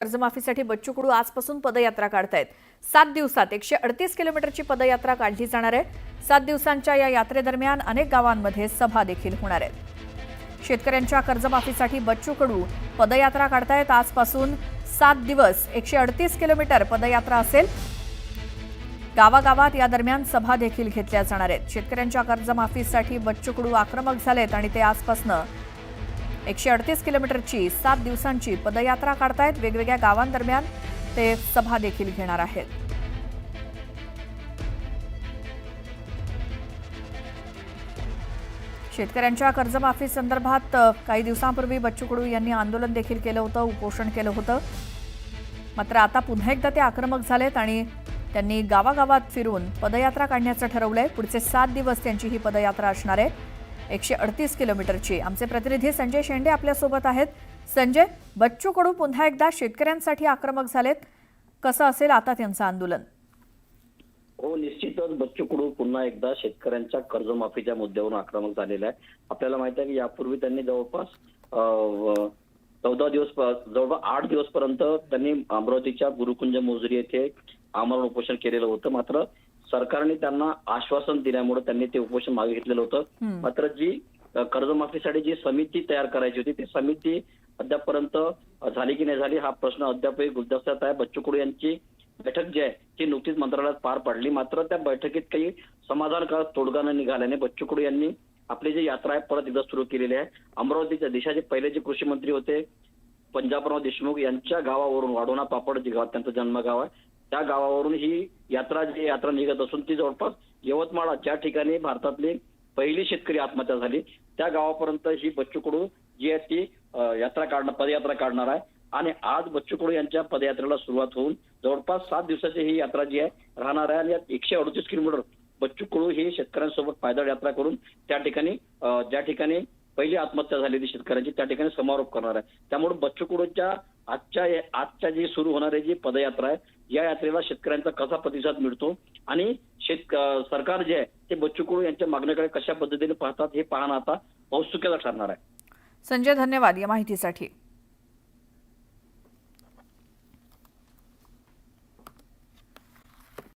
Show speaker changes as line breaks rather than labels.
कर्जमाफीसाठी बच्चू कडू आजपासून पदयात्रा काढतायत। 7 दिवसात 138 किलोमीटरची पदयात्रा काढली जाणार आहे। 7 दिवसांच्या या यात्रेदरम्यान अनेक गावांमध्ये सभा देखील होणार आहेत। शेतकऱ्यांच्या कर्जमाफीसाठी बच्चू कडू पदयात्रा काढतायत। आजपासून 7 दिवस 138 किलोमीटर पदयात्रा असेल। गावागावात या दरम्यान सभा देखील घेतल्या जाणार आहेत। शेतकऱ्यांच्या कर्जमाफीसाठी बच्चू कडू आक्रमक झालेत आणि ते आजपासून 138 किलोमीटरची 7 दिवसांची पदयात्रा काढतायत। वेगवेगळ्या गावांदरम्यान ते सभा देखील घेणार आहेत। शेतकऱ्यांच्या कर्जमाफी संदर्भात काही दिवसांपूर्वी बच्चू कडू यांनी आंदोलन देखील केलं होतं, उपोषण केलं होतं। मात्र आता पुन्हा एकदा ते आक्रमक झालेत आणि त्यांनी गावागावात फिरून पदयात्रा काढण्याचं ठरवलंय। पुढचे 7 दिवस त्यांची ही पदयात्रा असणार आहे, 138 किलोमीटरची। आमचे प्रतिनिधी संजय शेंडे आपल्या सोबत आहेत। संजय, बच्चू कडू पुन्हा एकदा शेतकऱ्यांसाठी आक्रमक झालेत, कसं असेल आता त्यांचं आंदोलन?
हो, निश्चितच बच्चू कडू पुन्हा एकदा शेतकऱ्यांच्या कर्जमाफीच्या मुद्द्यावरून आक्रमक झालेला आहे। आपल्याला माहिती आहे की यापूर्वी त्यांनी जवळपास 8 दिवस पर्यंत त्यांनी अमरावतीच्या गुरुकुंज मोजरी येथे आमरण उपोषण केलेलं होतं। मात्र सरकारने त्यांना आश्वासन दिल्यामुळे त्यांनी ते उपोषण मागे घेतलेलं होतं। मात्र जी कर्जमाफीसाठी जी समिती तयार करायची होती ती समिती अद्यापपर्यंत झाली की नाही झाली हा प्रश्न अद्यापही गुलदस्त्यात आहे। बच्चू कडू यांची बैठक जी आहे ती नुकतीच मंत्रालयात पार पडली। मात्र त्या बैठकीत काही समाधानकारक तोडगा न निघाल्याने बच्चू कडू यांनी आपली जी यात्रा आहे परत एकदा सुरू केलेली आहे। अमरावतीच्या देशाचे पहिले जे कृषी मंत्री होते पंजाबराव देशमुख यांच्या गावावरून वाढोणा पापड जे गाव त्यांचं जन्मगाव आहे त्या गावावरून ही यात्रा निघत असून ती जवळपास यवतमाळ ज्या ठिकाणी भारतातली पहिली शेतकरी आत्महत्या झाली त्या गावापर्यंत ही बच्चू कडू जी आहे ती पदयात्रा काढणार आहे। आणि आज बच्चू कडू यांच्या पदयात्रेला सुरुवात होऊन जवळपास 7 दिवसाची ही यात्रा जी आहे राहणार आहे। आणि यात 138 किलोमीटर बच्चू कडू ही शेतकऱ्यांसोबत पायदळ यात्रा करून त्या ठिकाणी ज्या ठिकाणी पहिली आत्महत्या झालेली शेतकऱ्यांची त्या ठिकाणी समारोप करणार आहे। त्यामुळे बच्चू कडूच्या आजच्या जी सुरू होणारी जी पदयात्रा आहे या यात्रेला शेतकऱ्यांचा कसा प्रतिसाद मिळतो आणि सरकार जे आहे ते बच्चू कडू यांच्या मागणीकडे कशा पद्धतीने पाहतात हे पाहणं आता औत्सुक्याचं ठरणार आहे।
संजय, धन्यवाद या माहितीसाठी।